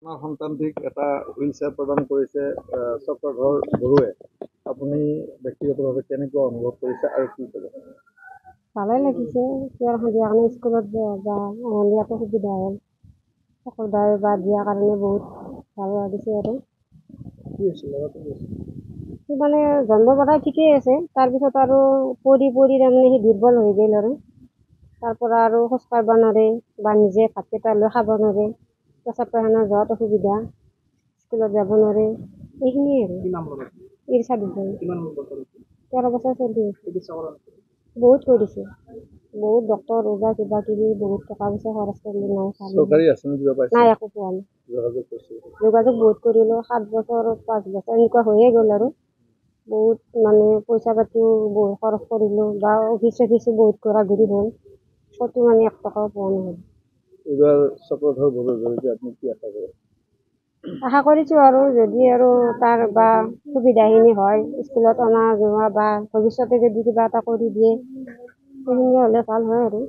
আপোনাৰ সন্তানটিক এটা হুইলচেয়াৰ প্ৰদান কৰিছে চক্ৰধৰ বড়োৱে। আপুনি ব্যক্তিগতভাৱে কেনেকুৱা অনুভৱ কৰিছে আৰু কি ক'ব? ভালেই লাগিছে। ইয়াৰ সন্ধিয়া কাৰণে স্কুলত বা ইয়াতো সুবিধা হ'ল সকলোদাই বা দিয়াৰ কাৰণে বহুত ভাল লাগিছে আৰু কি হৈছিল ল'ৰাটো? সি মানে জন্মৰ পৰাই ঠিকেই আছে, তাৰপিছত আৰু পৰি তাৰমানে সি দুৰ্বল হৈ গ'ল আৰু তাৰ পৰা আৰু খোজ কাঢ়িব নোৱাৰে বা নিজে ভাতকেইটা লৈ খাব নোৱাৰে, পেচাব পায়খানা যোৱাত অসুবিধা, স্কুলত যাব নোৱাৰে, এইখিনিয়ে আৰু। কি নাম ল'লে? ইৰছাদ হুছেইন। কিমান বছৰ? 13 বছৰ চলি আছে। চিকিৎসা কৰা বহুত কৰিছে, বহুত ডক্তৰ ওজা কিবা কিবি বহুত টকা পইচা খৰচ কৰিলে নাই ভাল চৰকাৰী আঁচনি কিবা পাইছে? নাই, একো পোৱা নাই। যোগাযোগ কৰিছে? যোগাযোগ বহুত কৰিলোঁ, 7 বছৰ 5 বছৰ এনেকুৱা হৈয়ে গ'ল আৰু বহুত মানে পইচা পাতিও বহুত খৰচ কৰিলোঁ বা অফিচ বহুত ঘূৰা-ঘূৰি হ'ল, ক'তো মানে 1 টকাও পোৱা নহ'ল। এইবাৰ চক্ৰধৰ বড়োৰ জৰিয়তে আপুনি কি আশা কৰে? আশা কৰিছোঁ আৰু যদি আৰু তাৰ বা সুবিধাখিনি হয়, স্কুলত অনা যোৱা বা ভৱিষ্যতে যদি কিবা এটা কৰি দিয়ে সেইখিনি হ'লে ভাল হয় আৰু।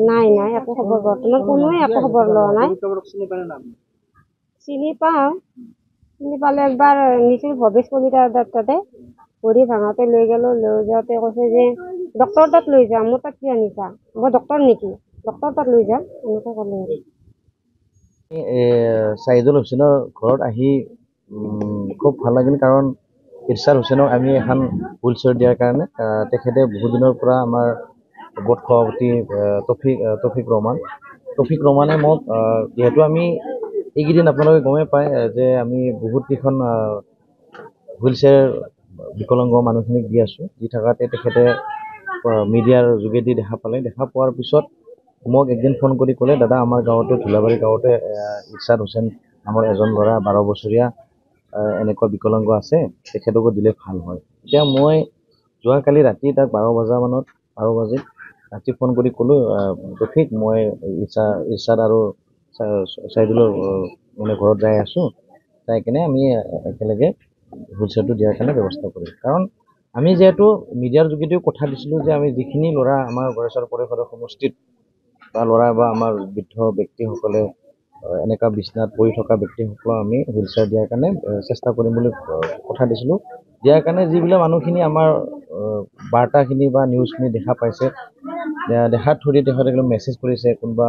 নাই, একো খবৰ বৰ্তমান কোনোৱে একো খবৰ লোৱা নাই। চিনি পাওঁ, চিনি পালে একবাৰ নিছিল ভৱেশ কলিতাৰ তাতে ভৰি ভাঙাতে লৈ গ'লোঁ, লৈ যাওঁতে কৈছে যে ডক্টৰ তাত লৈ যাওঁ, মোৰ তাত কিয় আনিছা, মই ডক্টৰ নেকি, ডক্টৰ তাত লৈ যাওঁ, এনেকৈ ক'লে আৰু। ছাইদুল হুছেইনৰ ঘৰত আহি খুব ভাল লাগিল, কাৰণ ইৰছাদ হুছেইনক আমি এখন হুইলচেয়াৰ দিয়াৰ কাৰণে তেখেতে বহুত দিনৰ পৰা আমাৰ গোট সভাপতি তৌফিক ৰহমানে মোক যিহেতু আমি এইকেইদিন আপোনালোকে গমেই পায় যে আমি বহুত কেইখন হুইলচেয়াৰ বিকলাংগ মানুহখিনিক দি আছোঁ, দি থকাতে তেখেতে মিডিয়াৰ যোগেদি দেখা পোৱাৰ পিছত মোক একদিন ফোন কৰি ক'লে, দাদা আমাৰ গাঁৱতে ধুলাবাৰী গাঁৱতে ইৰছাদ হুছেইন নামৰ এজন ল'ৰা 12 বছৰীয়া এনেকুৱা বিকলাংগ আছে, তেখেতকো দিলে ভাল হয়। এতিয়া মই যোৱাকালি ৰাতি তাক 12 বাজিত ৰাতি ফোন কৰি ক'লোঁ, তৌফিক মই ইৰছাদ আৰু ছাইদুলৰ মানে ঘৰত যাই আছোঁ, যাই কিনে আমি একেলগে হুইলচেয়াৰটো দিয়াৰ কাৰণে ব্যৱস্থা কৰিম। কাৰণ আমি যিহেতু মিডিয়াৰ যোগেদিও কথা দিছিলোঁ যে আমি যিখিনি ল'ৰা আমাৰ গড়েশ্বৰ পৰিষদৰ সমষ্টিত বা ল'ৰা বা আমাৰ বৃদ্ধ ব্যক্তিসকলে এনেকুৱা বিচনাত পৰি থকা ব্যক্তিসকলক আমি হুইলচেয়াৰ দিয়াৰ কাৰণে চেষ্টা কৰিম বুলি কথা দিছিলোঁ। দিয়াৰ কাৰণে যিবিলাক মানুহখিনি আমাৰ বাৰ্তাখিনি বা নিউজখিনি দেখা পাইছে, দেখাৰ থ্ৰুদি তেখেতসকলে মেছেজ কৰিছে, কোনোবা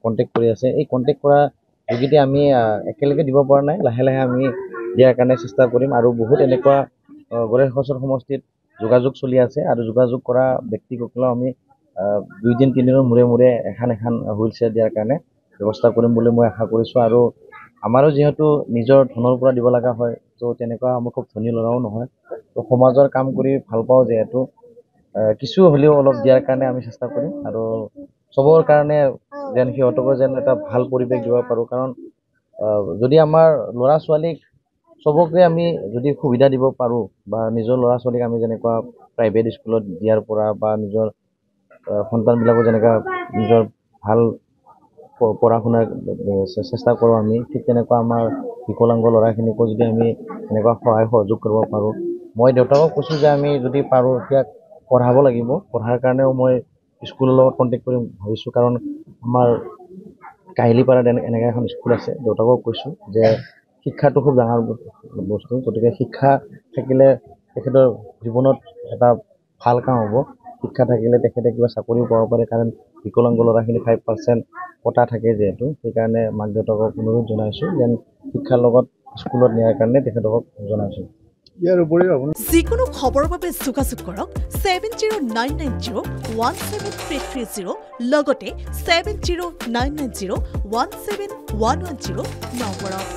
কণ্টেক্ট কৰি আছে, এই কণ্টেক্ট কৰা যোগেদি আমি একেলগে দিব পৰা নাই, লাহে লাহে আমি দিয়াৰ কাৰণে চেষ্টা কৰিম। আৰু বহুত এনেকুৱা গড়েশ্বৰ সমষ্টিত যোগাযোগ চলি আছে, আৰু যোগাযোগ কৰা ব্যক্তিসকলক আমি 2 দিন 3 দিনৰ মূৰে এখন হুইলচেয়াৰ দিয়াৰ কাৰণে ব্যৱস্থা কৰিম বুলি মই আশা কৰিছোঁ। আৰু আমাৰো যিহেতু নিজৰ ধনৰ পৰা দিব লগা হয়, তো তেনেকুৱা আমি খুব ধনী ল'ৰাও নহয়, তো সমাজৰ কাম কৰি ভাল পাওঁ যিহেতু কিছু হ'লেও অলপ দিয়াৰ কাৰণে আমি চেষ্টা কৰিম, আৰু চবৰ কাৰণে যেন সিহঁতকো যেন এটা ভাল পৰিৱেশ দিব পাৰোঁ। কাৰণ যদি আমাৰ ল'ৰা ছোৱালীক চবকে আমি যদি সুবিধা দিব পাৰোঁ, বা নিজৰ ল'ৰা ছোৱালীক আমি যেনেকুৱা প্ৰাইভেট স্কুলত দিয়াৰ পৰা বা নিজৰ সন্তানবিলাকো যেনেকুৱা নিজৰ ভাল পঢ়া শুনাৰ চেষ্টা কৰোঁ আমি, ঠিক তেনেকুৱা আমাৰ বিকলাংগ ল'ৰাখিনিকো যদি আমি এনেকুৱা সহায় সহযোগ কৰিব পাৰোঁ। মই দেউতাকক কৈছোঁ যে আমি যদি পাৰোঁ ইয়াক পঢ়াব লাগিব, পঢ়াৰ কাৰণেও মই স্কুলৰ লগত কণ্টেক্ট কৰিম ভাবিছোঁ। কাৰণ আমাৰ কাহিলীপাৰাত এনেকৈ এখন স্কুল আছে, দেউতাকক কৈছোঁ যে শিক্ষাটো খুব ডাঙৰ বস্তু, গতিকে শিক্ষা থাকিলে তেখেতৰ জীৱনত এটা ভাল কাম হ'ব। শিক্ষা থাকিলে তেখেতে কিবা চাকৰিও পাব পাৰে, কাৰণ বিকলাংগ ল'ৰাখিনি 5% কটা থাকে যিহেতু, সেইকাৰণে মাক দেউতাকক অনুৰোধ জনাইছোঁ যেন শিক্ষাৰ লগত স্কুলত নিয়াৰ কাৰণে তেখেতক জনাইছোঁ। ইয়াৰ উপৰিও আপুনি যিকোনো খবৰৰ বাবে যোগাযোগ কৰক 7099017330 লগতে 7099017110 নম্বৰত।